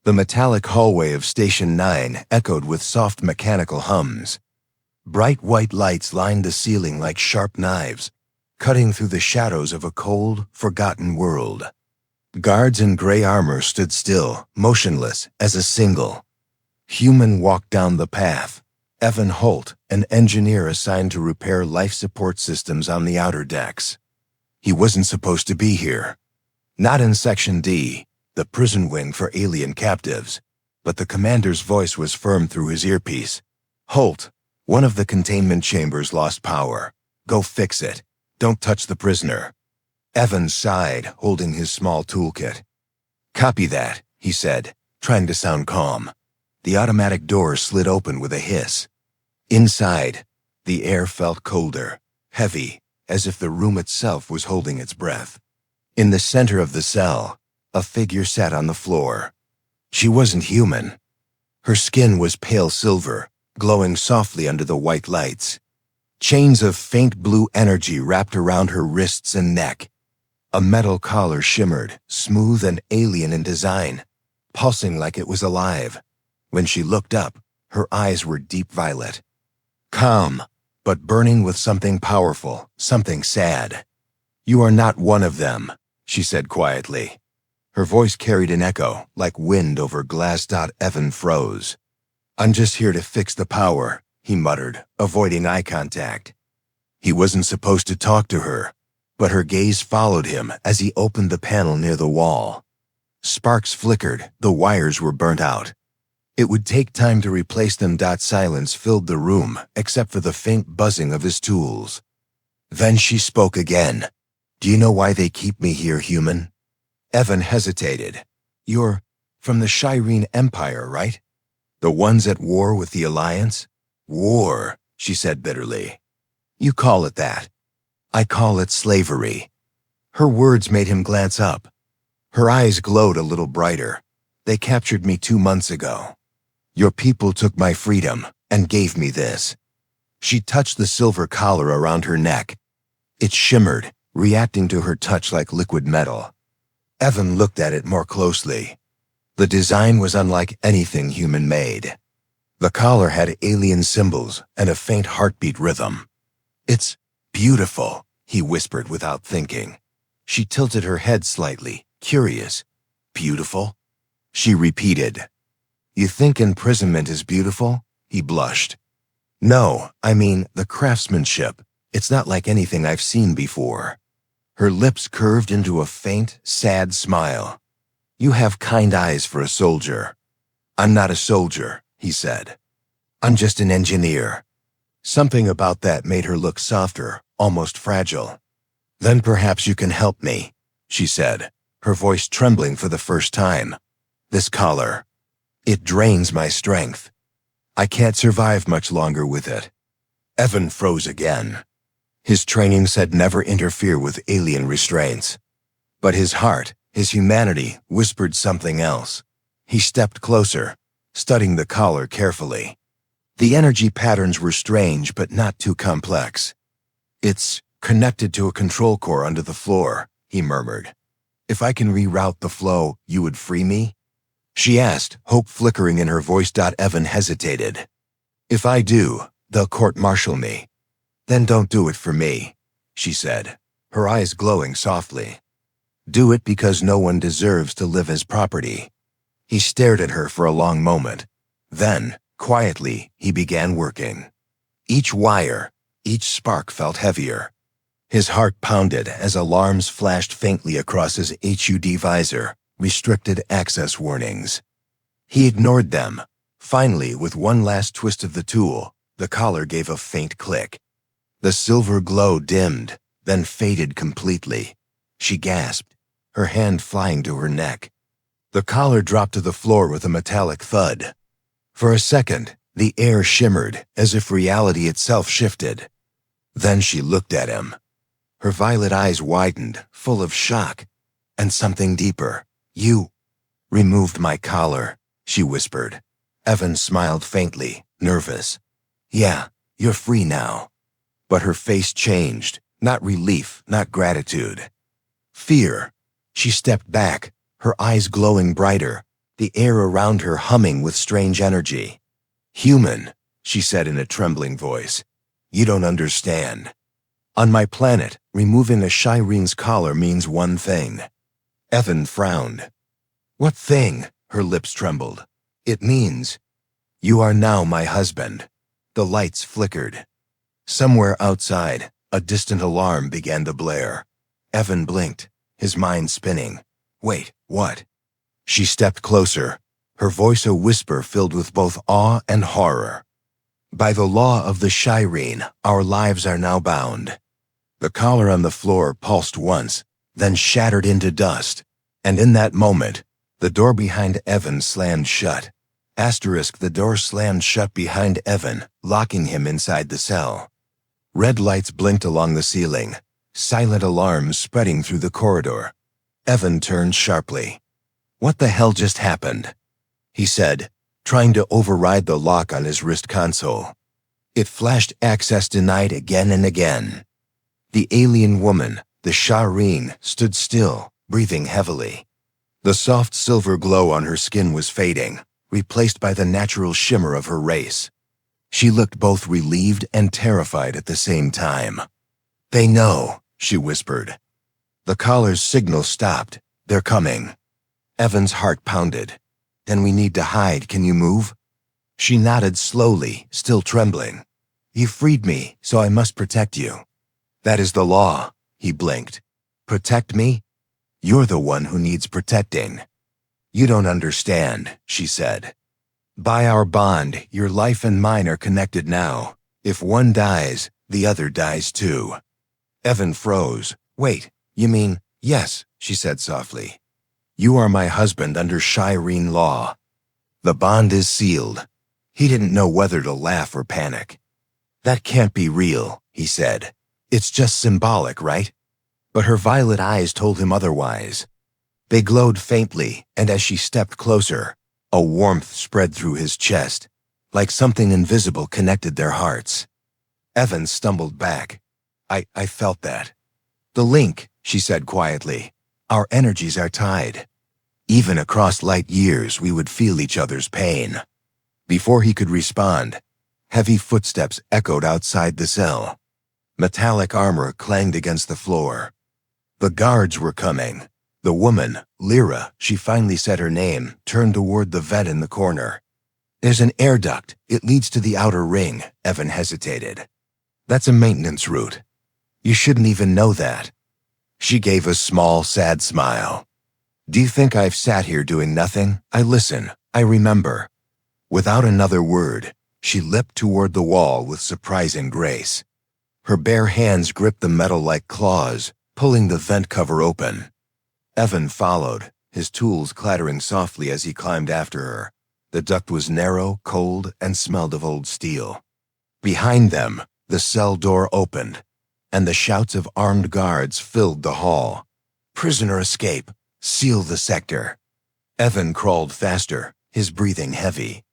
The metallic hallway of Station 9 echoed with soft mechanical hums. Bright white lights lined the ceiling like sharp knives, cutting through the shadows of a cold, forgotten world. Guards in gray armor stood still, motionless as a single human walked down the path. Evan Holt, an engineer assigned to repair life support systems on the outer decks. He wasn't supposed to be here. Not in Section D, the prison wing for alien captives, but the commander's voice was firm through his earpiece. Holt, one of the containment chambers lost power. Go fix it. Don't touch the prisoner. Evan sighed, holding his small toolkit. Copy that, he said, trying to sound calm. The automatic door slid open with a hiss. Inside, the air felt colder, heavy, as if the room itself was holding its breath. In the center of the cell, a figure sat on the floor. She wasn't human. Her skin was pale silver, glowing softly under the white lights. Chains of faint blue energy wrapped around her wrists and neck. A metal collar shimmered, smooth and alien in design, pulsing like it was alive. When she looked up, her eyes were deep violet. Calm, but burning with something powerful, something sad. You are not one of them, she said quietly. Her voice carried an echo, like wind over glass. Evan froze. I'm just here to fix the power, he muttered, avoiding eye contact. He wasn't supposed to talk to her, but her gaze followed him as he opened the panel near the wall. Sparks flickered, the wires were burnt out. It would take time to replace them. Silence filled the room, except for the faint buzzing of his tools. Then she spoke again. Do you know why they keep me here, human? Evan hesitated. You're from the Shireen Empire, right? The ones at war with the Alliance? War, she said bitterly. You call it that. I call it slavery. Her words made him glance up. Her eyes glowed a little brighter. They captured me 2 months ago. Your people took my freedom and gave me this. She touched the silver collar around her neck. It shimmered, reacting to her touch like liquid metal. Evan looked at it more closely. The design was unlike anything human made. The collar had alien symbols and a faint heartbeat rhythm. It's beautiful, he whispered without thinking. She tilted her head slightly, curious. Beautiful? She repeated. You think imprisonment is beautiful? He blushed. No, I mean the craftsmanship. It's not like anything I've seen before. Her lips curved into a faint, sad smile. You have kind eyes for a soldier. I'm not a soldier, he said. I'm just an engineer. Something about that made her look softer, almost fragile. Then perhaps you can help me, she said, her voice trembling for the first time. This collar. It drains my strength. I can't survive much longer with it. Evan froze again. His training said never interfere with alien restraints. But his heart, his humanity, whispered something else. He stepped closer, studying the collar carefully. The energy patterns were strange but not too complex. It's connected to a control core under the floor, he murmured. If I can reroute the flow, you would free me? She asked, hope flickering in her voice. Evan hesitated. If I do, they'll court-martial me. Then don't do it for me, she said, her eyes glowing softly. Do it because no one deserves to live as property. He stared at her for a long moment. Then, quietly, he began working. Each wire, each spark felt heavier. His heart pounded as alarms flashed faintly across his HUD visor, restricted access warnings. He ignored them. Finally, with one last twist of the tool, the collar gave a faint click. The silver glow dimmed, then faded completely. She gasped, her hand flying to her neck. The collar dropped to the floor with a metallic thud. For a second, the air shimmered as if reality itself shifted. Then she looked at him. Her violet eyes widened, full of shock, and something deeper. You removed my collar, she whispered. Evan smiled faintly, nervous. Yeah, you're free now. But her face changed, not relief, not gratitude. Fear. She stepped back, her eyes glowing brighter, the air around her humming with strange energy. "Human," she said in a trembling voice. "You don't understand. On my planet, removing a Shirene's collar means one thing." Evan frowned. "What thing?" Her lips trembled. "It means, you are now my husband." The lights flickered. Somewhere outside, a distant alarm began to blare. Evan blinked, his mind spinning. "Wait, what?" She stepped closer, her voice a whisper filled with both awe and horror. "By the law of the Shireen, our lives are now bound." The collar on the floor pulsed once, then shattered into dust, and in that moment, the door behind Evan slammed shut. The door slammed shut behind Evan, locking him inside the cell. Red lights blinked along the ceiling, silent alarms spreading through the corridor. Evan turned sharply. "What the hell just happened?" he said, trying to override the lock on his wrist console. It flashed access denied again and again. The alien woman, the Shireen, stood still, breathing heavily. The soft silver glow on her skin was fading, replaced by the natural shimmer of her race. She looked both relieved and terrified at the same time. "They know," she whispered. The collar's signal stopped. "They're coming." Evan's heart pounded. "Then we need to hide. Can you move?" She nodded slowly, still trembling. "You freed me, so I must protect you." "That is the law," he blinked. "Protect me? You're the one who needs protecting." "You don't understand," she said. "By our bond, your life and mine are connected now. If one dies, the other dies too." Evan froze. "Wait, you mean—" "Yes," she said softly. "You are my husband under Shireen law. The bond is sealed." He didn't know whether to laugh or panic. "That can't be real," he said. "It's just symbolic, right?" But her violet eyes told him otherwise. They glowed faintly, and as she stepped closer, a warmth spread through his chest, like something invisible connected their hearts. Evan stumbled back. I felt that." "The link," she said quietly. "Our energies are tied. Even across light years, we would feel each other's pain." Before he could respond, heavy footsteps echoed outside the cell. Metallic armor clanged against the floor. The guards were coming. The woman, Lyra, she finally said her name, turned toward the vent in the corner. "There's an air duct. It leads to the outer ring," Evan hesitated. "That's a maintenance route. You shouldn't even know that." She gave a small, sad smile. "Do you think I've sat here doing nothing? I listen. I remember." Without another word, she leapt toward the wall with surprising grace. Her bare hands gripped the metal like claws, pulling the vent cover open. Evan followed, his tools clattering softly as he climbed after her. The duct was narrow, cold, and smelled of old steel. Behind them, the cell door opened, and the shouts of armed guards filled the hall. "Prisoner escape! Seal the sector!" Evan crawled faster, his breathing heavy.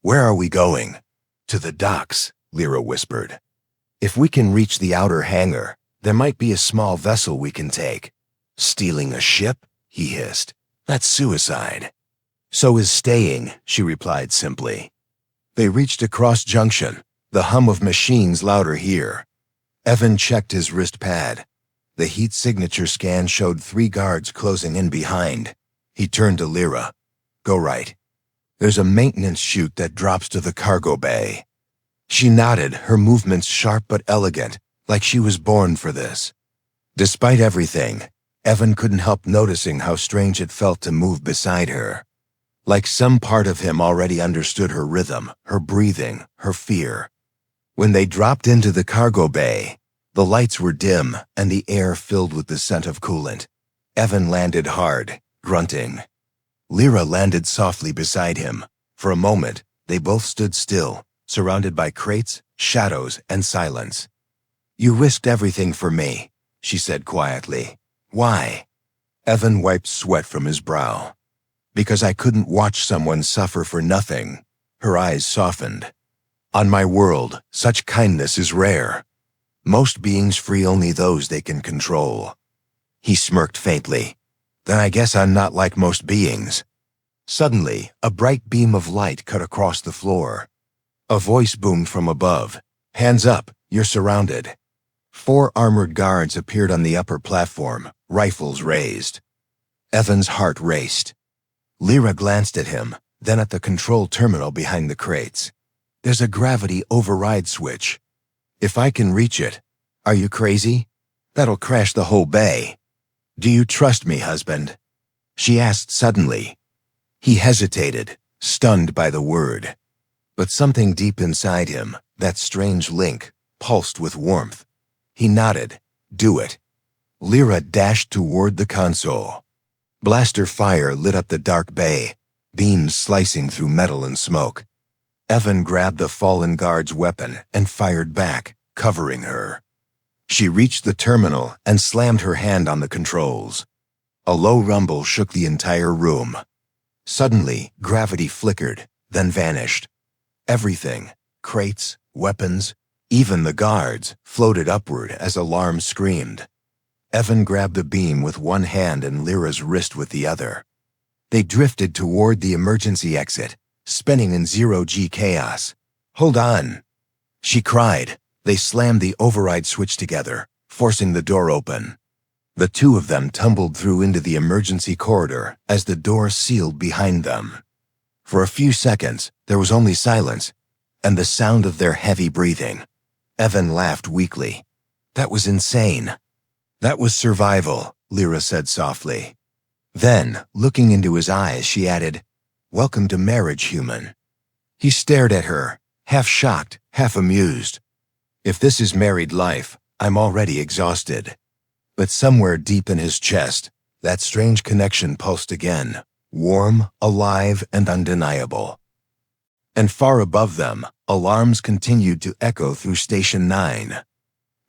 "Where are we going?" "To the docks," Lyra whispered. "If we can reach the outer hangar, there might be a small vessel we can take." "Stealing a ship?" he hissed. "That's suicide." "So is staying," she replied simply. They reached a cross junction, the hum of machines louder here. Evan checked his wrist pad. The heat signature scan showed 3 guards closing in behind. He turned to Lyra. "Go right. There's a maintenance chute that drops to the cargo bay." She nodded, her movements sharp but elegant, like she was born for this. Despite everything, Evan couldn't help noticing how strange it felt to move beside her. Like some part of him already understood her rhythm, her breathing, her fear. When they dropped into the cargo bay, the lights were dim and the air filled with the scent of coolant. Evan landed hard, grunting. Lyra landed softly beside him. For a moment, they both stood still, surrounded by crates, shadows, and silence. "You risked everything for me," she said quietly. "Why?" Evan wiped sweat from his brow. "Because I couldn't watch someone suffer for nothing." Her eyes softened. "On my world, such kindness is rare. Most beings free only those they can control." He smirked faintly. "Then I guess I'm not like most beings." Suddenly, a bright beam of light cut across the floor. A voice boomed from above. "Hands up, you're surrounded." 4 armored guards appeared on the upper platform, rifles raised. Evan's heart raced. Lyra glanced at him, then at the control terminal behind the crates. "There's a gravity override switch. If I can reach it." "Are you crazy? That'll crash the whole bay." "Do you trust me, husband?" she asked suddenly. He hesitated, stunned by the word. But something deep inside him, that strange link, pulsed with warmth. He nodded. "Do it." Lyra dashed toward the console. Blaster fire lit up the dark bay, beams slicing through metal and smoke. Evan grabbed the fallen guard's weapon and fired back, covering her. She reached the terminal and slammed her hand on the controls. A low rumble shook the entire room. Suddenly, gravity flickered, then vanished. Everything, crates, weapons, even the guards, floated upward as alarms screamed. Evan grabbed the beam with one hand and Lyra's wrist with the other. They drifted toward the emergency exit, spinning in zero-G chaos. "Hold on!" she cried. They slammed the override switch together, forcing the door open. The two of them tumbled through into the emergency corridor as the door sealed behind them. For a few seconds, there was only silence and the sound of their heavy breathing. Evan laughed weakly. "That was insane." "That was survival," Lyra said softly. Then, looking into his eyes, she added, "Welcome to marriage, human." He stared at her, half shocked, half amused. "If this is married life, I'm already exhausted." But somewhere deep in his chest, that strange connection pulsed again, warm, alive, and undeniable. And far above them, alarms continued to echo through Station 9.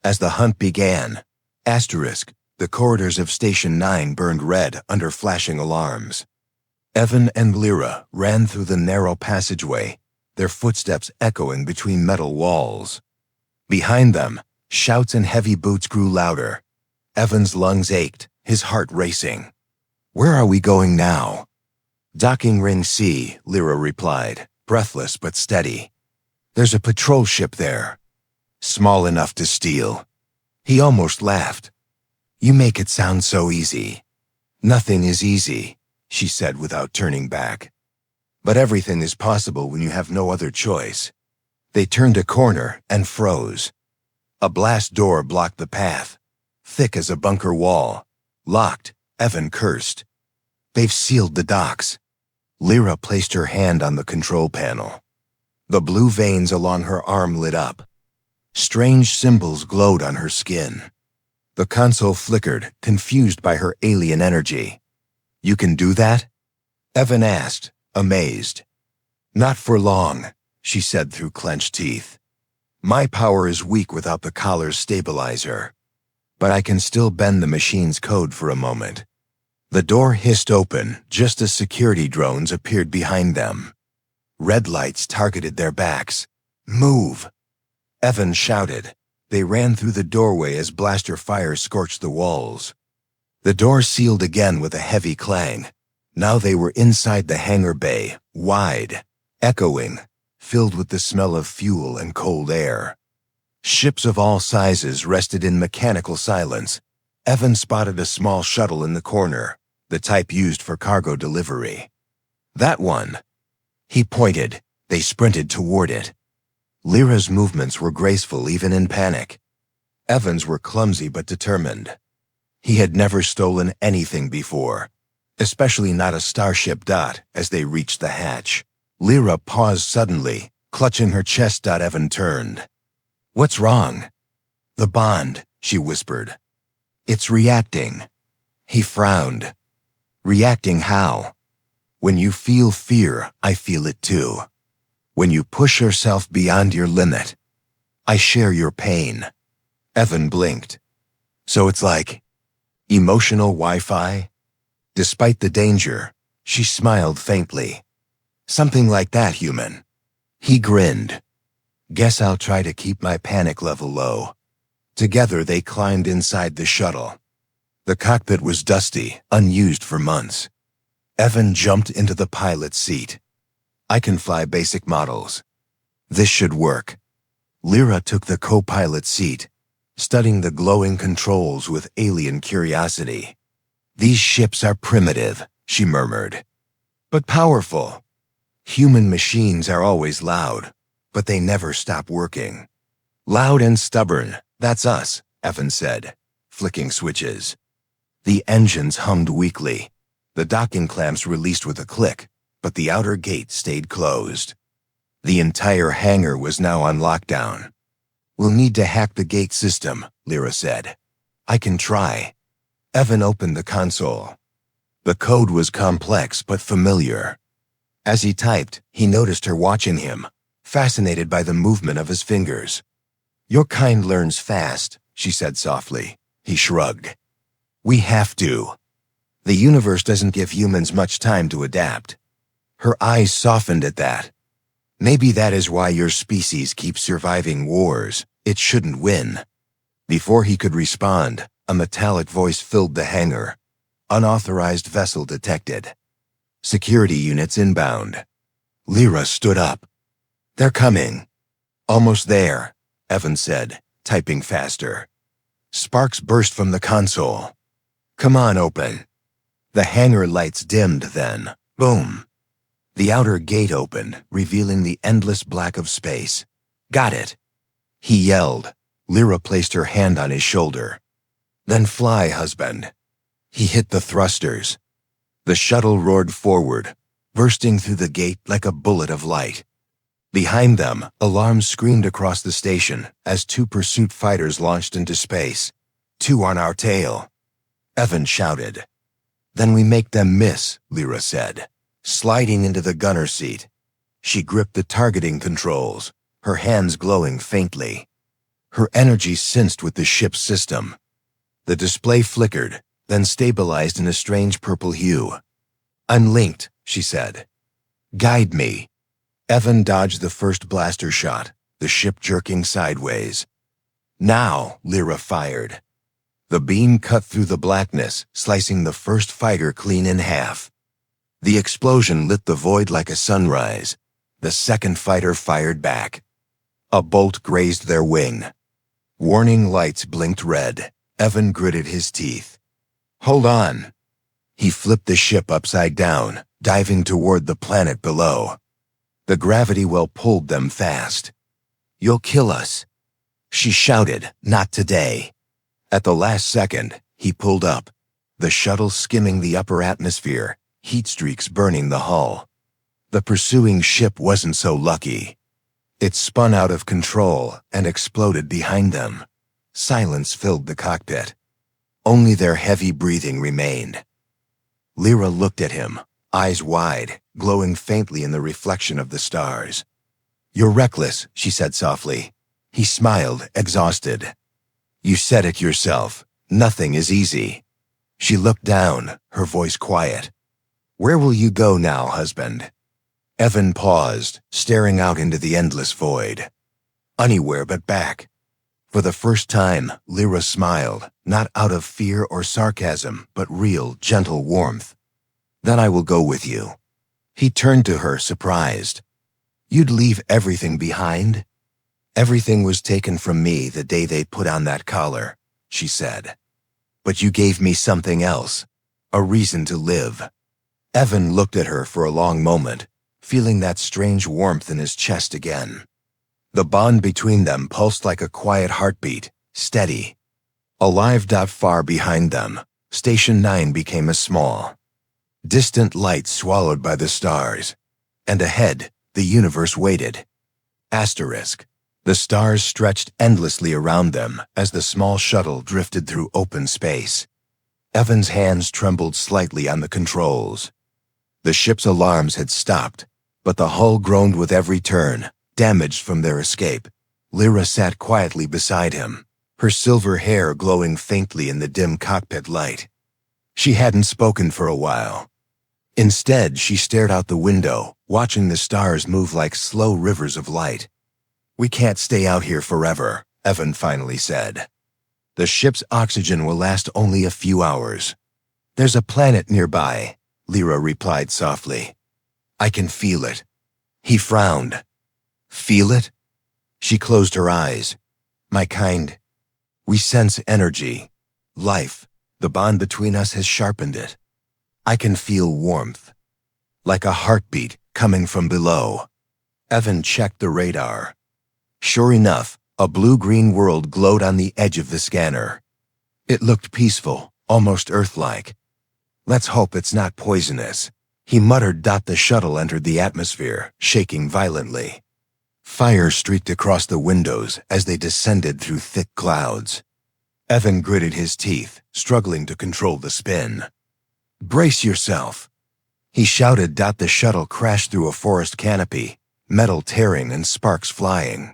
As the hunt began, the corridors of Station 9 burned red under flashing alarms. Evan and Lyra ran through the narrow passageway, their footsteps echoing between metal walls. Behind them, shouts and heavy boots grew louder. Evan's lungs ached, his heart racing. "Where are we going now?" "Docking Ring C," Lyra replied, breathless but steady. "There's a patrol ship there." "Small enough to steal." He almost laughed. "You make it sound so easy." "Nothing is easy," she said without turning back. "But everything is possible when you have no other choice." They turned a corner and froze. A blast door blocked the path, thick as a bunker wall. Locked, Evan cursed. "They've sealed the docks." Lyra placed her hand on the control panel. The blue veins along her arm lit up. Strange symbols glowed on her skin. The console flickered, confused by her alien energy. "You can do that?" Evan asked, amazed. "Not for long," she said through clenched teeth. "My power is weak without the collar's stabilizer. But I can still bend the machine's code for a moment." The door hissed open just as security drones appeared behind them. Red lights targeted their backs. "Move!" Evan shouted. They ran through the doorway as blaster fire scorched the walls. The door sealed again with a heavy clang. Now they were inside the hangar bay, wide, echoing, filled with the smell of fuel and cold air. Ships of all sizes rested in mechanical silence. Evan spotted a small shuttle in the corner, the type used for cargo delivery. "That one." He pointed. They sprinted toward it. Lyra's movements were graceful even in panic. Evan's were clumsy but determined. He had never stolen anything before, especially not a Starship Dot as they reached the hatch. Lyra paused suddenly, clutching her chest. Evan turned. "What's wrong?" "The bond," she whispered. "It's reacting." He frowned. "Reacting how?" "When you feel fear, I feel it too. When you push yourself beyond your limit. I share your pain." Evan blinked. "So it's like emotional Wi-Fi?" Despite the danger, she smiled faintly. "Something like that, human." He grinned. "Guess I'll try to keep my panic level low." Together they climbed inside the shuttle. The cockpit was dusty, unused for months. Evan jumped into the pilot's seat. I can fly basic models. This should work. Lyra took the co-pilot seat, studying the glowing controls with alien curiosity. These ships are primitive, she murmured, but powerful. Human machines are always loud, but they never stop working. Loud and stubborn, that's us, Evan said, flicking switches. The engines hummed weakly. The docking clamps released with a click, but the outer gate stayed closed. The entire hangar was now on lockdown. We'll need to hack the gate system, Lyra said. I can try. Evan opened the console. The code was complex but familiar. As he typed, he noticed her watching him, fascinated by the movement of his fingers. Your kind learns fast, she said softly. He shrugged. We have to. The universe doesn't give humans much time to adapt. Her eyes softened at that. Maybe that is why your species keeps surviving wars. It shouldn't win. Before he could respond, a metallic voice filled the hangar. Unauthorized vessel detected. Security units inbound. Lyra stood up. They're coming. Almost there, Evan said, typing faster. Sparks burst from the console. Come on, open. The hangar lights dimmed then. Boom. The outer gate opened, revealing the endless black of space. Got it. He yelled. Lyra placed her hand on his shoulder. Then fly, husband. He hit the thrusters. The shuttle roared forward, bursting through the gate like a bullet of light. Behind them, alarms screamed across the station as 2 pursuit fighters launched into space. 2 on our tail. Evan shouted. Then we make them miss, Lyra said, sliding into the gunner seat. She gripped the targeting controls, her hands glowing faintly. Her energy sensed with the ship's system. The display flickered, then stabilized in a strange purple hue. I'm linked, she said. Guide me. Evan dodged the first blaster shot, the ship jerking sideways. Now, Lyra fired. The beam cut through the blackness, slicing the first fighter clean in half. The explosion lit the void like a sunrise. The second fighter fired back. A bolt grazed their wing. Warning lights blinked red. Evan gritted his teeth. Hold on. He flipped the ship upside down, diving toward the planet below. The gravity well pulled them fast. You'll kill us. She shouted, not today. At the last second, he pulled up, the shuttle skimming the upper atmosphere, heat streaks burning the hull. The pursuing ship wasn't so lucky. It spun out of control and exploded behind them. Silence filled the cockpit. Only their heavy breathing remained. Lyra looked at him, eyes wide, glowing faintly in the reflection of the stars. You're reckless, she said softly. He smiled, exhausted. You said it yourself. Nothing is easy. She looked down, her voice quiet. Where will you go now, husband? Evan paused, staring out into the endless void. Anywhere but back. For the first time, Lyra smiled, not out of fear or sarcasm, but real, gentle warmth. Then I will go with you. He turned to her, surprised. You'd leave everything behind? Everything was taken from me the day they put on that collar, she said. But you gave me something else, a reason to live. Evan looked at her for a long moment, feeling that strange warmth in his chest again. The bond between them pulsed like a quiet heartbeat, steady. Alive. Far behind them, Station 9 became a small, distant light swallowed by the stars. And ahead, the universe waited. Asterisk. The stars stretched endlessly around them as the small shuttle drifted through open space. Evan's hands trembled slightly on the controls. The ship's alarms had stopped, but the hull groaned with every turn, damaged from their escape. Lyra sat quietly beside him, her silver hair glowing faintly in the dim cockpit light. She hadn't spoken for a while. Instead, she stared out the window, watching the stars move like slow rivers of light. We can't stay out here forever, Evan finally said. The ship's oxygen will last only a few hours. There's a planet nearby, Lyra replied softly. I can feel it. He frowned. Feel it? She closed her eyes. My kind. We sense energy. Life. The bond between us has sharpened it. I can feel warmth. Like a heartbeat coming from below. Evan checked the radar. Sure enough, a blue-green world glowed on the edge of the scanner. It looked peaceful, almost Earth-like. Let's hope it's not poisonous, he muttered. The shuttle entered the atmosphere, shaking violently. Fire streaked across the windows as they descended through thick clouds. Evan gritted his teeth, struggling to control the spin. Brace yourself, he shouted. The shuttle crashed through a forest canopy, metal tearing and sparks flying.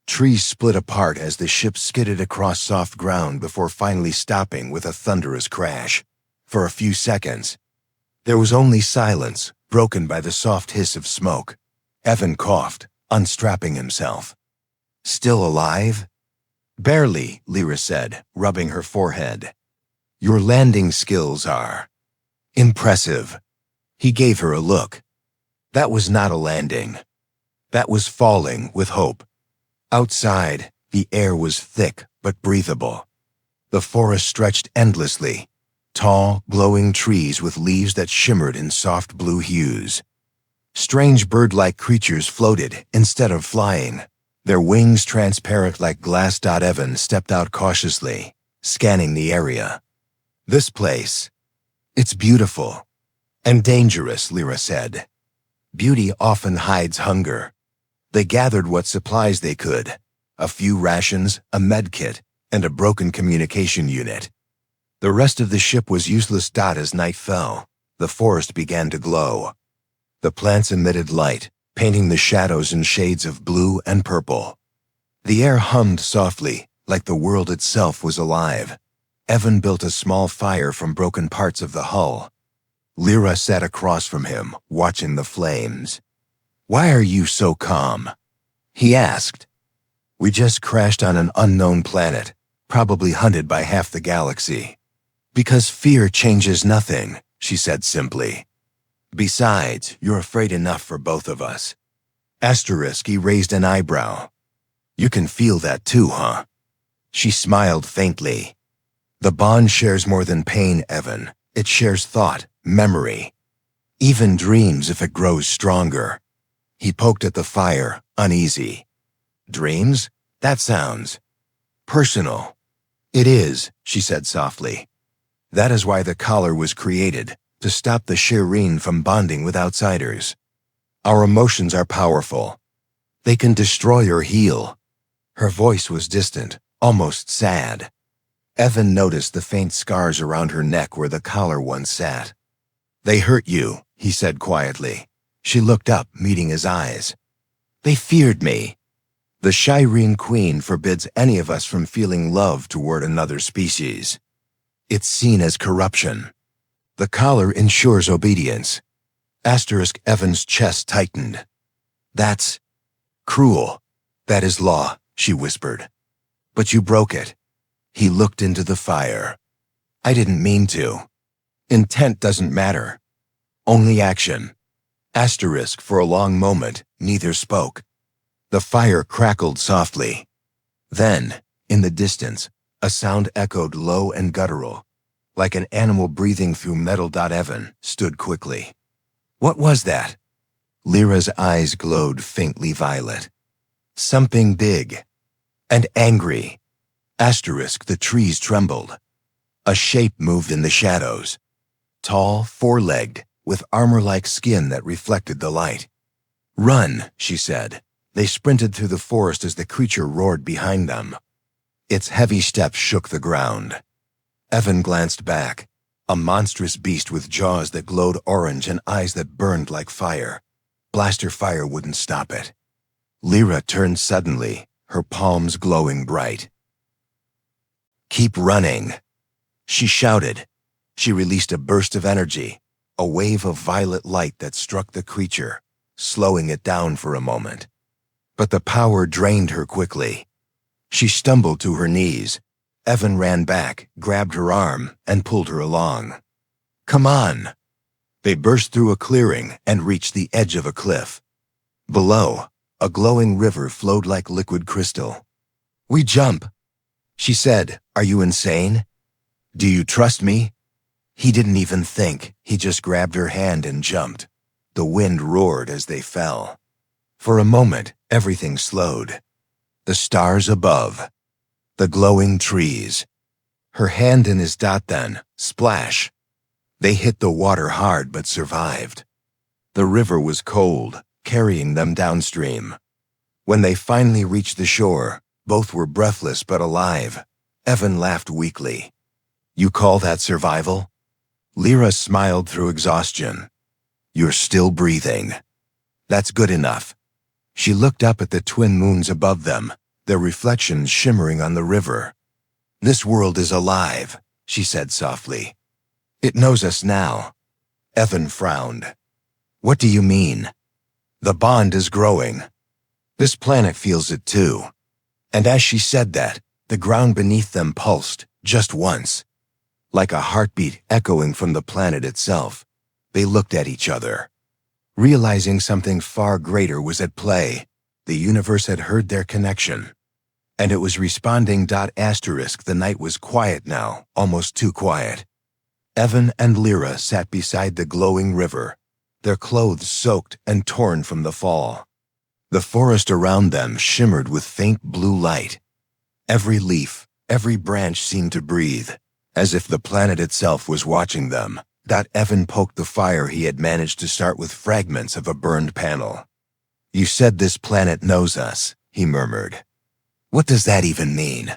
Trees split apart as the ship skidded across soft ground before finally stopping with a thunderous crash. For a few seconds, there was only silence, broken by the soft hiss of smoke. Evan coughed, unstrapping himself. Still alive? Barely, Lyra said, rubbing her forehead. Your landing skills are impressive. He gave her a look. That was not a landing. That was falling with hope. Outside, the air was thick but breathable. The forest stretched endlessly, tall, glowing trees with leaves that shimmered in soft blue hues. Strange bird-like creatures floated instead of flying, their wings transparent like glass. Evan stepped out cautiously, scanning the area. This place, it's beautiful and dangerous, Lyra said. Beauty often hides hunger. They gathered what supplies they could, a few rations, a medkit, and a broken communication unit. The rest of the ship was useless. As night fell, the forest began to glow. The plants emitted light, painting the shadows in shades of blue and purple. The air hummed softly, like the world itself was alive. Evan built a small fire from broken parts of the hull. Lyra sat across from him, watching the flames. Why are you so calm? He asked. We just crashed on an unknown planet, probably hunted by half the galaxy. Because fear changes nothing, she said simply. Besides, you're afraid enough for both of us. He raised an eyebrow. You can feel that too, huh? She smiled faintly. The bond shares more than pain, Evan. It shares thought, memory. Even dreams if it grows stronger. He poked at the fire, uneasy. Dreams? That sounds personal. It is, she said softly. That is why the collar was created, to stop the Shireen from bonding with outsiders. Our emotions are powerful. They can destroy or heal. Her voice was distant, almost sad. Evan noticed the faint scars around her neck where the collar once sat. They hurt you, he said quietly. She looked up, meeting his eyes. They feared me. The Shireen Queen forbids any of us from feeling love toward another species. It's seen as corruption. The collar ensures obedience. Evan's chest tightened. That's cruel. That is law, she whispered. But you broke it. He looked into the fire. I didn't mean to. Intent doesn't matter. Only action. For a long moment, neither spoke. The fire crackled softly. Then, in the distance, a sound echoed low and guttural, like an animal breathing through metal. Evan stood quickly. What was that? Lyra's eyes glowed faintly violet. Something big and angry. The trees trembled. A shape moved in the shadows. Tall, four-legged, with armor-like skin that reflected the light. Run, she said. They sprinted through the forest as the creature roared behind them. Its heavy steps shook the ground. Evan glanced back, a monstrous beast with jaws that glowed orange and eyes that burned like fire. Blaster fire wouldn't stop it. Lyra turned suddenly, her palms glowing bright. Keep running, she shouted. She released a burst of energy, a wave of violet light that struck the creature, slowing it down for a moment. But the power drained her quickly. She stumbled to her knees. Evan ran back, grabbed her arm, and pulled her along. Come on. They burst through a clearing and reached the edge of a cliff. Below, a glowing river flowed like liquid crystal. "We jump," she said. "Are you insane? Do you trust me?" He didn't even think. He just grabbed her hand and jumped. The wind roared as they fell. For a moment, everything slowed. The stars above. The glowing trees. Her hand in his dot then, splash. They hit the water hard but survived. The river was cold, carrying them downstream. When they finally reached the shore, both were breathless but alive. Evan laughed weakly. "You call that survival?" Lyra smiled through exhaustion. "You're still breathing. That's good enough." She looked up at the twin moons above them, their reflections shimmering on the river. "This world is alive," she said softly. "It knows us now." Evan frowned. "What do you mean?" "The bond is growing. This planet feels it too." And as she said that, the ground beneath them pulsed, just once. Like a heartbeat echoing from the planet itself. They looked at each other, realizing something far greater was at play. The universe had heard their connection, and it was responding. The night was quiet now, almost too quiet. Evan and Lyra sat beside the glowing river, their clothes soaked and torn from the fall. The forest around them shimmered with faint blue light. Every leaf, every branch seemed to breathe, as if the planet itself was watching them. Evan poked the fire he had managed to start with fragments of a burned panel. "You said this planet knows us," he murmured. "What does that even mean?"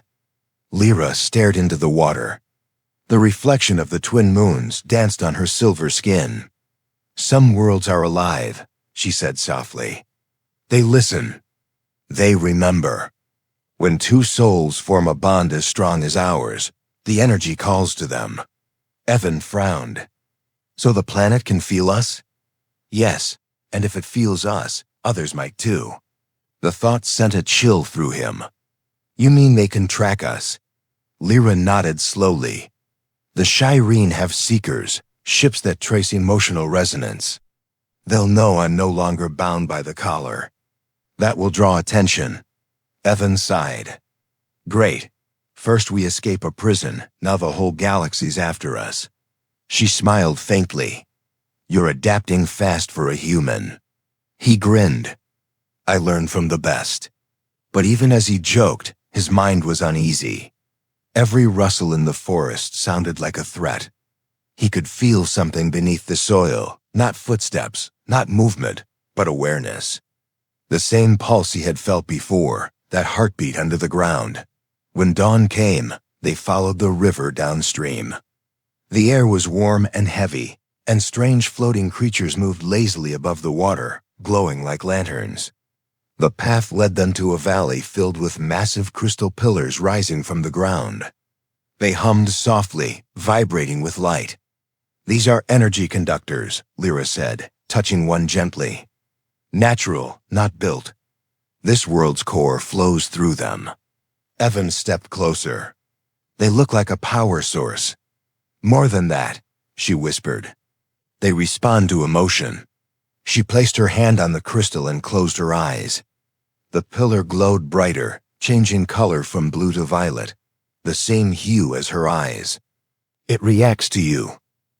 Lyra stared into the water. The reflection of the twin moons danced on her silver skin. "Some worlds are alive," she said softly. "They listen. They remember. When two souls form a bond as strong as ours, the energy calls to them." Evan frowned. "So the planet can feel us?" "Yes, and if it feels us, others might too." The thought sent a chill through him. "You mean they can track us?" Lyra nodded slowly. "The Shireen have seekers, ships that trace emotional resonance. They'll know I'm no longer bound by the collar. That will draw attention." Evan sighed. "Great. First we escape a prison, now the whole galaxy's after us." She smiled faintly. "You're adapting fast for a human." He grinned. "I learned from the best." But even as he joked, his mind was uneasy. Every rustle in the forest sounded like a threat. He could feel something beneath the soil, not footsteps, not movement, but awareness. The same pulse he had felt before, that heartbeat under the ground. When dawn came, they followed the river downstream. The air was warm and heavy, and strange floating creatures moved lazily above the water, glowing like lanterns. The path led them to a valley filled with massive crystal pillars rising from the ground. They hummed softly, vibrating with light. "These are energy conductors," Lyra said, touching one gently. "Natural, not built. This world's core flows through them." Evan stepped closer. "They look like a power source." "More than that," she whispered. "They respond to emotion." She placed her hand on the crystal and closed her eyes. The pillar glowed brighter, changing color from blue to violet, the same hue as her eyes. "It reacts to you,"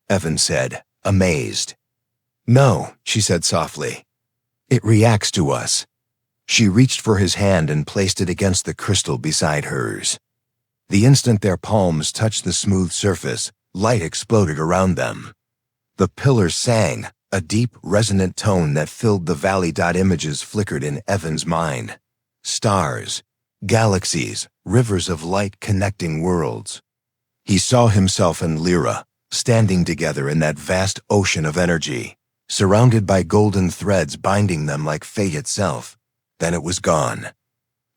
Evan said, amazed. "No," she said softly. "It reacts to us." She reached for his hand and placed it against the crystal beside hers. The instant their palms touched the smooth surface, light exploded around them. The pillar sang, a deep, resonant tone that filled the valley. Images flickered in Evan's mind. Stars, galaxies, rivers of light connecting worlds. He saw himself and Lyra, standing together in that vast ocean of energy, surrounded by golden threads binding them like fate itself. Then it was gone.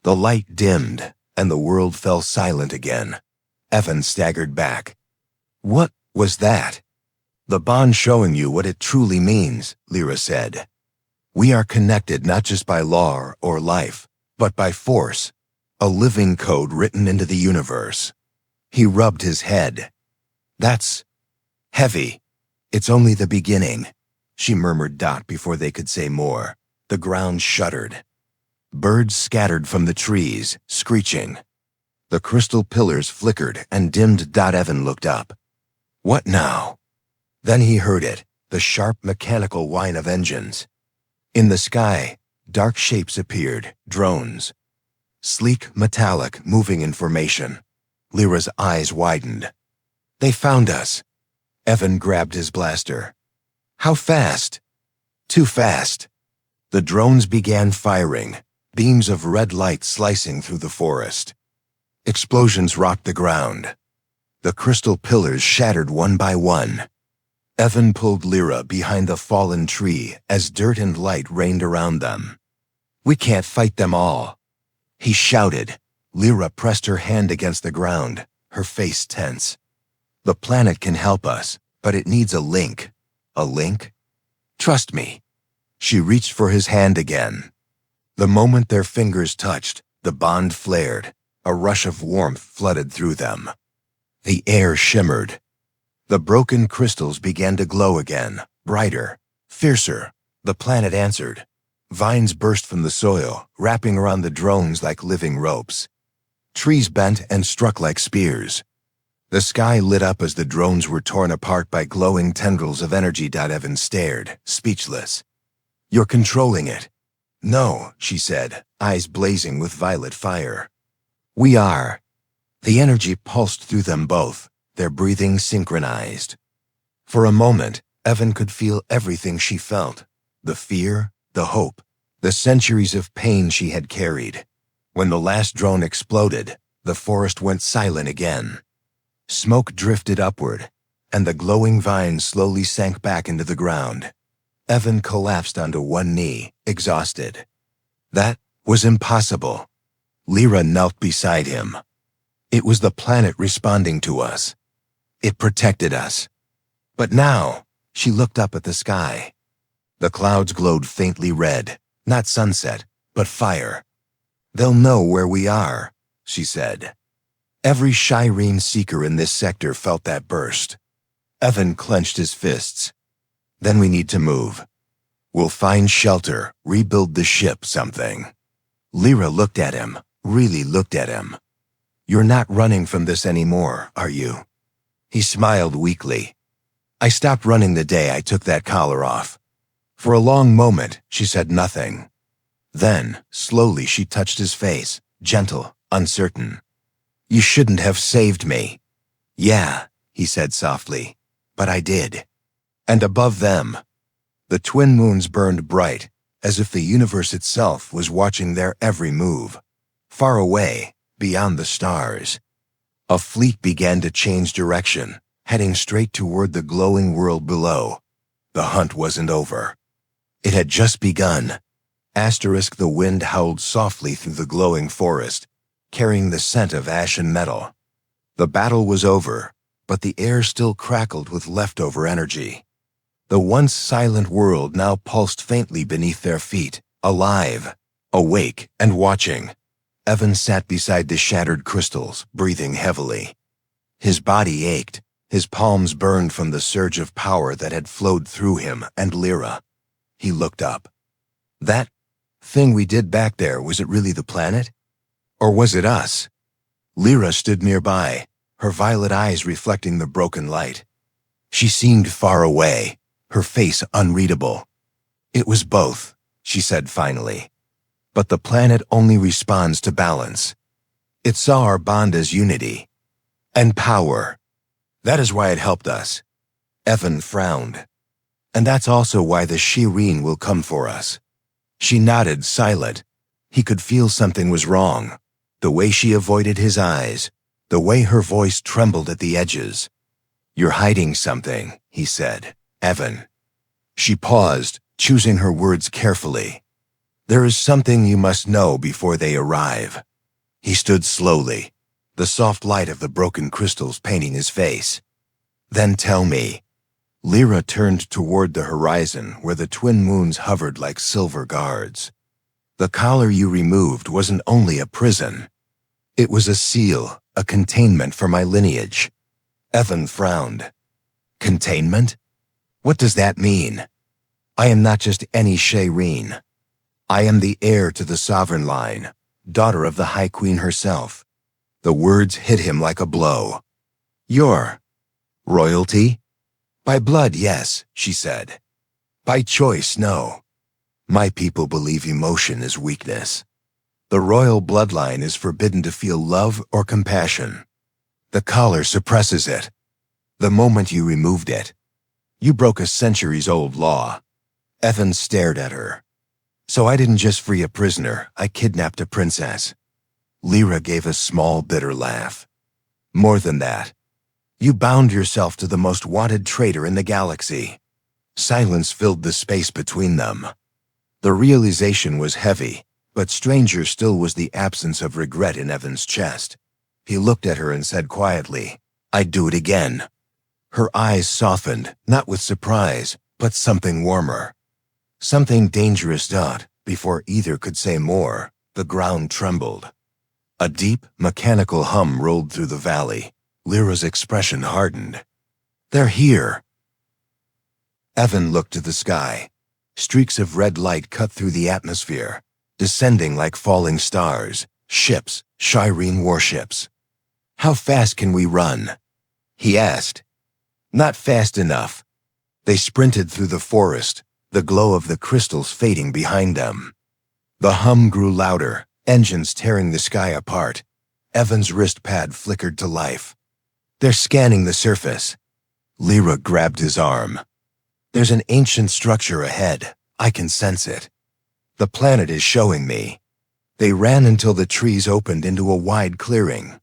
The light dimmed, and the world fell silent again. Evan staggered back. "What was that?" "The bond showing you what it truly means," Lyra said. "We are connected not just by law or life, but by force, a living code written into the universe." He rubbed his head. "That's heavy." It's only the beginning, she murmured before they could say more. The ground shuddered. Birds scattered from the trees, screeching. The crystal pillars flickered and dimmed. Evan looked up. What now? Then he heard it, the sharp mechanical whine of engines. In the sky, dark shapes appeared, drones. Sleek, metallic, moving in formation. Lyra's eyes widened. They found us. Evan grabbed his blaster. How fast? Too fast. The drones began firing, beams of red light slicing through the forest. Explosions rocked the ground. The crystal pillars shattered one by one. Evan pulled Lyra behind the fallen tree as dirt and light rained around them. We can't fight them all, he shouted. Lyra pressed her hand against the ground, her face tense. The planet can help us, but it needs a link. A link? Trust me. She reached for his hand again. The moment their fingers touched, the bond flared. A rush of warmth flooded through them. The air shimmered. The broken crystals began to glow again, brighter, fiercer. The planet answered. Vines burst from the soil, wrapping around the drones like living ropes. Trees bent and struck like spears. The sky lit up as the drones were torn apart by glowing tendrils of energy. Evan stared, speechless. You're controlling it. No, she said, eyes blazing with violet fire. We are. The energy pulsed through them both, their breathing synchronized. For a moment, Evan could feel everything she felt. The fear, the hope, the centuries of pain she had carried. When the last drone exploded, the forest went silent again. Smoke drifted upward, and the glowing vines slowly sank back into the ground. Evan collapsed onto one knee, exhausted. That was impossible. Lyra knelt beside him. It was the planet responding to us. It protected us. But now, she looked up at the sky. The clouds glowed faintly red, not sunset, but fire. They'll know where we are, she said. Every Shireen seeker in this sector felt that burst. Evan clenched his fists. Then we need to move. We'll find shelter, rebuild the ship, something. Lyra looked at him, really looked at him. You're not running from this anymore, are you? He smiled weakly. I stopped running the day I took that collar off. For a long moment, she said nothing. Then, slowly, she touched his face, gentle, uncertain. You shouldn't have saved me. Yeah, he said softly, but I did. And above them, the twin moons burned bright, as if the universe itself was watching their every move. Far away, beyond the stars, a fleet began to change direction, heading straight toward the glowing world below. The hunt wasn't over. It had just begun. The wind howled softly through the glowing forest, carrying the scent of ash and metal. The battle was over, but the air still crackled with leftover energy. The once silent world now pulsed faintly beneath their feet, alive, awake, and watching. Evan sat beside the shattered crystals, breathing heavily. His body ached, his palms burned from the surge of power that had flowed through him and Lyra. He looked up. That thing we did back there, was it really the planet? Or was it us? Lyra stood nearby, her violet eyes reflecting the broken light. She seemed far away, her face unreadable. It was both, she said finally. But the planet only responds to balance. It saw our bond as unity. And power. That is why it helped us. Evan frowned. And that's also why the Shireen will come for us. She nodded, silent. He could feel something was wrong. The way she avoided his eyes, the way her voice trembled at the edges. You're hiding something, he said. Evan. She paused, choosing her words carefully. There is something you must know before they arrive. He stood slowly, the soft light of the broken crystals painting his face. Then tell me. Lyra turned toward the horizon where the twin moons hovered like silver guards. The collar you removed wasn't only a prison. It was a seal, a containment for my lineage. Evan frowned. Containment? What does that mean? I am not just any Shireen. I am the heir to the sovereign line, daughter of the High Queen herself. The words hit him like a blow. You're royalty? By blood, yes, she said. By choice, no. My people believe emotion is weakness. The royal bloodline is forbidden to feel love or compassion. The collar suppresses it. The moment you removed it, you broke a centuries-old law. Evan stared at her. So I didn't just free a prisoner, I kidnapped a princess. Lyra gave a small, bitter laugh. More than that. You bound yourself to the most wanted traitor in the galaxy. Silence filled the space between them. The realization was heavy, but stranger still was the absence of regret in Evan's chest. He looked at her and said quietly, I'd do it again. Her eyes softened, not with surprise, but something warmer. Something dangerous. Before either could say more, the ground trembled. A deep, mechanical hum rolled through the valley. Lyra's expression hardened. They're here. Evan looked to the sky. Streaks of red light cut through the atmosphere, descending like falling stars, ships, Shireen warships. How fast can we run? He asked. Not fast enough. They sprinted through the forest, the glow of the crystals fading behind them. The hum grew louder, engines tearing the sky apart. Evan's wrist pad flickered to life. They're scanning the surface. Lyra grabbed his arm. There's an ancient structure ahead. I can sense it. The planet is showing me. They ran until the trees opened into a wide clearing.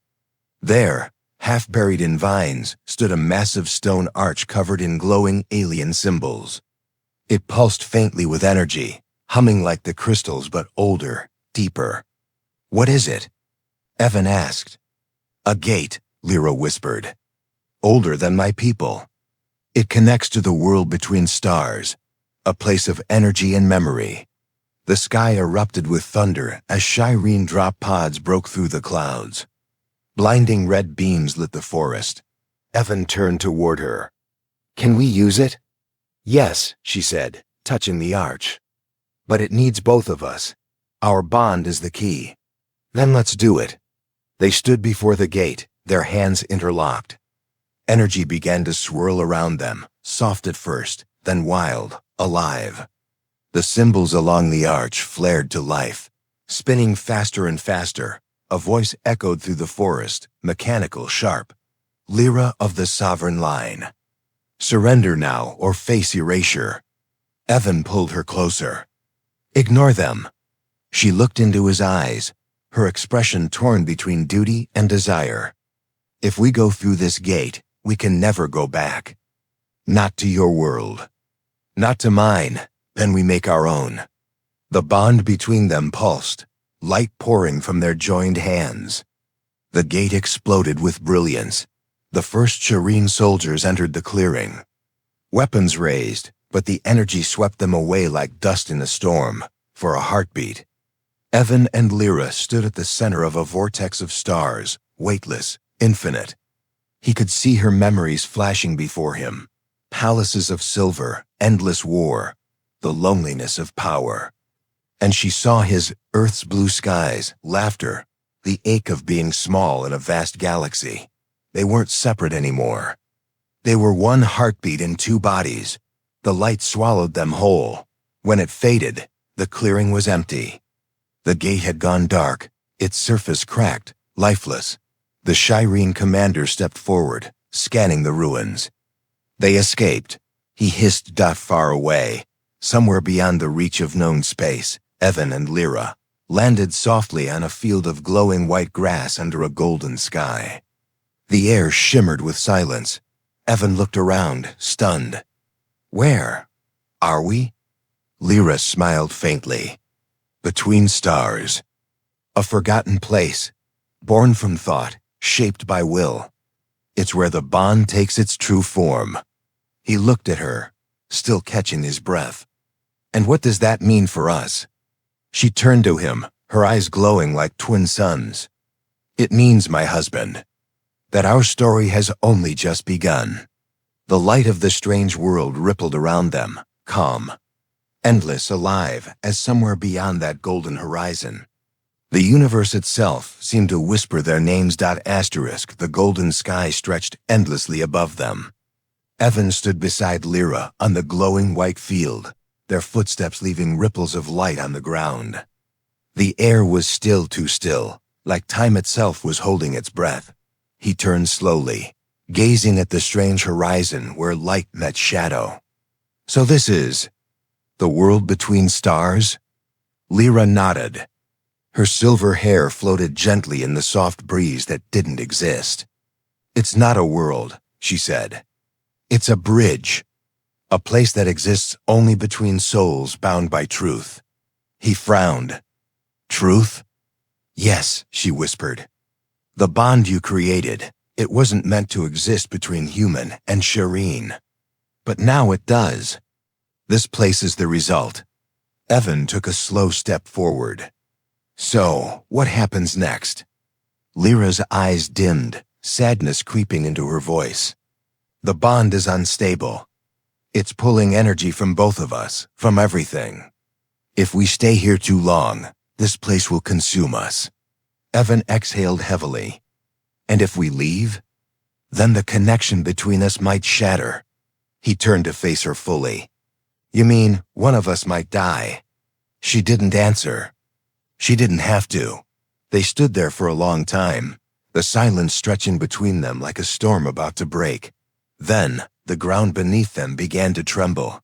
There, half buried in vines, stood a massive stone arch covered in glowing alien symbols. It pulsed faintly with energy, humming like the crystals but older, deeper. What is it? Evan asked. A gate, Lyra whispered. Older than my people. It connects to the world between stars, a place of energy and memory. The sky erupted with thunder as Shireen drop pods broke through the clouds. Blinding red beams lit the forest. Evan turned toward her. Can we use it? Yes, she said, touching the arch. But it needs both of us. Our bond is the key. Then let's do it. They stood before the gate, their hands interlocked. Energy began to swirl around them, soft at first, then wild, alive. The symbols along the arch flared to life, spinning faster and faster. A voice echoed through the forest, mechanical, sharp. Lyra of the sovereign line. Surrender now or face erasure. Evan pulled her closer. Ignore them. She looked into his eyes, her expression torn between duty and desire. If we go through this gate, we can never go back. Not to your world. Not to mine, then we make our own. The bond between them pulsed, light pouring from their joined hands. The gate exploded with brilliance. The first Shireen soldiers entered the clearing. Weapons raised, but the energy swept them away like dust in a storm, for a heartbeat. Evan and Lyra stood at the center of a vortex of stars, weightless, infinite. He could see her memories flashing before him. Palaces of silver, endless war, the loneliness of power. And she saw his Earth's blue skies, laughter, the ache of being small in a vast galaxy. They weren't separate anymore. They were one heartbeat in two bodies. The light swallowed them whole. When it faded, the clearing was empty. The gate had gone dark, its surface cracked, lifeless. The Shireen commander stepped forward, scanning the ruins. They escaped. He hissed far away. Somewhere beyond the reach of known space, Evan and Lyra landed softly on a field of glowing white grass under a golden sky. The air shimmered with silence. Evan looked around, stunned. Where are we? Lyra smiled faintly. Between stars. A forgotten place, born from thought, shaped by will. It's where the bond takes its true form. He looked at her, still catching his breath. And what does that mean for us? She turned to him, her eyes glowing like twin suns. It means, my husband, that our story has only just begun. The light of the strange world rippled around them, calm, endless, alive, as somewhere beyond that golden horizon. The universe itself seemed to whisper their names. Asterisk, the golden sky stretched endlessly above them. Evan stood beside Lyra on the glowing white field, their footsteps leaving ripples of light on the ground. The air was still, too still, like time itself was holding its breath. He turned slowly, gazing at the strange horizon where light met shadow. So this is the world between stars? Lyra nodded. Her silver hair floated gently in the soft breeze that didn't exist. It's not a world, she said. It's a bridge, a place that exists only between souls bound by truth. He frowned. Truth? Yes, she whispered. The bond you created, it wasn't meant to exist between human and Shireen. But now it does. This place is the result. Evan took a slow step forward. So, what happens next? Lyra's eyes dimmed, sadness creeping into her voice. The bond is unstable. It's pulling energy from both of us, from everything. If we stay here too long, this place will consume us. Evan exhaled heavily. And if we leave? Then the connection between us might shatter. He turned to face her fully. You mean, one of us might die? She didn't answer. She didn't have to. They stood there for a long time, the silence stretching between them like a storm about to break. Then, the ground beneath them began to tremble.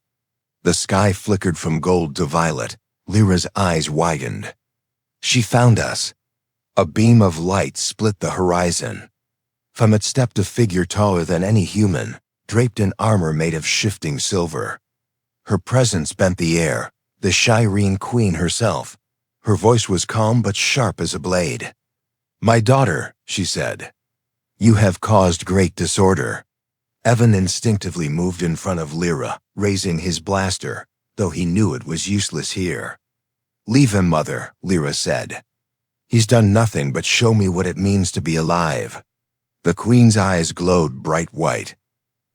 The sky flickered from gold to violet. Lyra's eyes widened. She found us. A beam of light split the horizon. From it stepped a figure taller than any human, draped in armor made of shifting silver. Her presence bent the air, the Shireen Queen herself. Her voice was calm but sharp as a blade. My daughter, she said. You have caused great disorder. Evan instinctively moved in front of Lyra, raising his blaster, though he knew it was useless here. Leave him, Mother, Lyra said. He's done nothing but show me what it means to be alive. The Queen's eyes glowed bright white.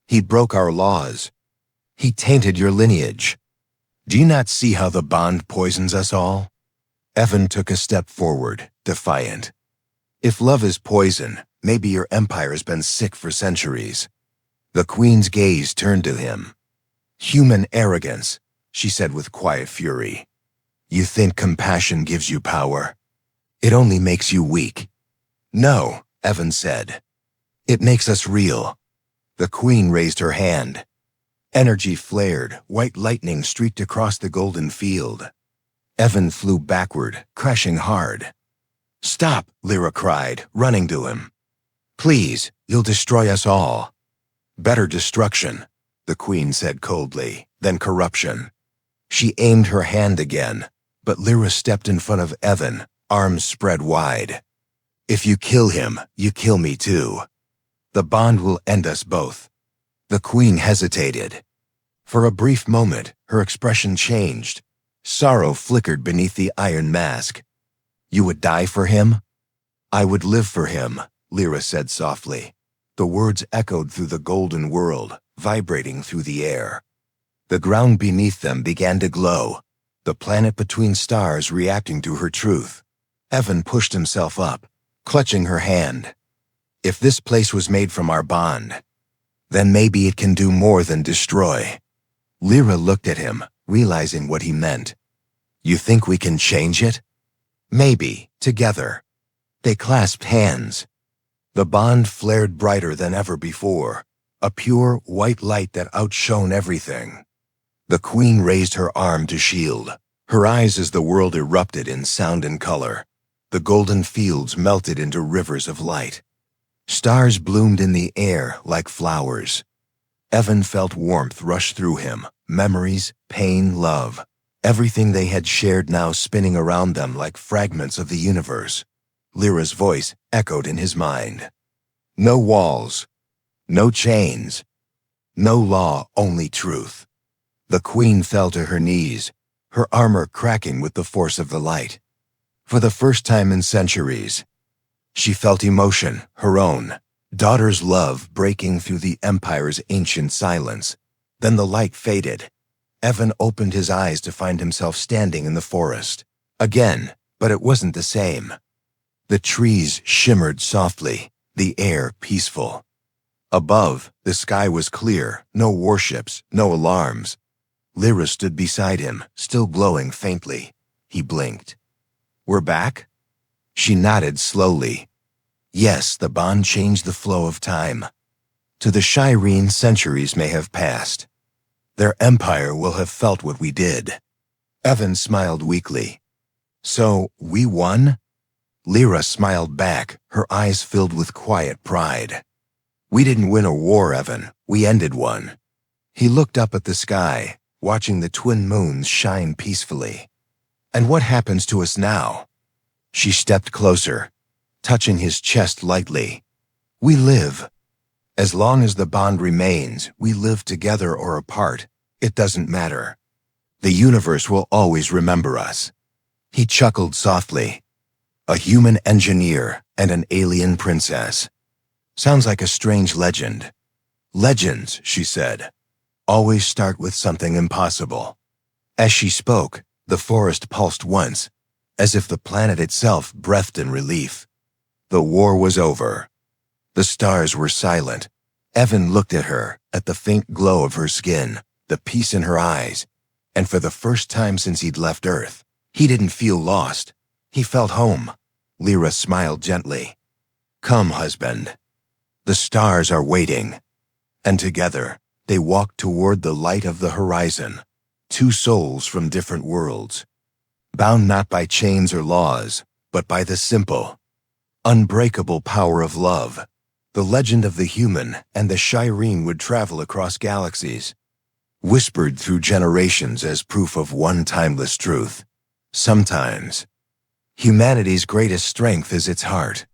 He broke our laws. He tainted your lineage. Do you not see how the bond poisons us all? Evan took a step forward, defiant. If love is poison, maybe your empire has been sick for centuries. The Queen's gaze turned to him. Human arrogance, she said with quiet fury. You think compassion gives you power? It only makes you weak. No, Evan said. It makes us real. The Queen raised her hand. Energy flared, white lightning streaked across the golden field. Evan flew backward, crashing hard. Stop, Lyra cried, running to him. Please, you'll destroy us all. Better destruction, the Queen said coldly, than corruption. She aimed her hand again, but Lyra stepped in front of Evan, arms spread wide. If you kill him, you kill me too. The bond will end us both. The Queen hesitated. For a brief moment, her expression changed. Sorrow flickered beneath the iron mask. You would die for him? I would live for him, Lyra said softly. The words echoed through the golden world, vibrating through the air. The ground beneath them began to glow, the planet between stars reacting to her truth. Evan pushed himself up, clutching her hand. If this place was made from our bond, then maybe it can do more than destroy. Lyra looked at him, realizing what he meant. You think we can change it? Maybe, together. They clasped hands. The bond flared brighter than ever before, a pure, white light that outshone everything. The Queen raised her arm to shield, her eyes as the world erupted in sound and color. The golden fields melted into rivers of light. Stars bloomed in the air like flowers. Evan felt warmth rush through him, memories, pain, love. Everything they had shared now spinning around them like fragments of the universe. Lyra's voice echoed in his mind. No walls, no chains, no law, only truth. The Queen fell to her knees, her armor cracking with the force of the light. For the first time in centuries, she felt emotion, her own, Daughter's love breaking through the Empire's ancient silence. Then the light faded. Evan opened his eyes to find himself standing in the forest. Again, but it wasn't the same. The trees shimmered softly, the air peaceful. Above, the sky was clear, no warships, no alarms. Lyra stood beside him, still glowing faintly. He blinked. "We're back?" She nodded slowly. Yes, the bond changed the flow of time. To the Shireen, centuries may have passed. Their empire will have felt what we did. Evan smiled weakly. "So, we won?" Lyra smiled back, her eyes filled with quiet pride. "We didn't win a war, Evan. We ended one." He looked up at the sky, watching the twin moons shine peacefully. "And what happens to us now?" She stepped closer, touching his chest lightly. "We live. As long as the bond remains, we live together or apart. It doesn't matter. The universe will always remember us." He chuckled softly. "A human engineer and an alien princess. Sounds like a strange legend." "Legends," she said, "always start with something impossible." As she spoke, the forest pulsed once, as if the planet itself breathed in relief. The war was over. The stars were silent. Evan looked at her, at the faint glow of her skin, the peace in her eyes, and for the first time since he'd left Earth, he didn't feel lost. He felt home. Lyra smiled gently. "Come, husband. The stars are waiting." And together, they walked toward the light of the horizon, two souls from different worlds, bound not by chains or laws, but by the simple, unbreakable power of love. The legend of the human and the Shireen would travel across galaxies, whispered through generations as proof of one timeless truth. Sometimes, humanity's greatest strength is its heart.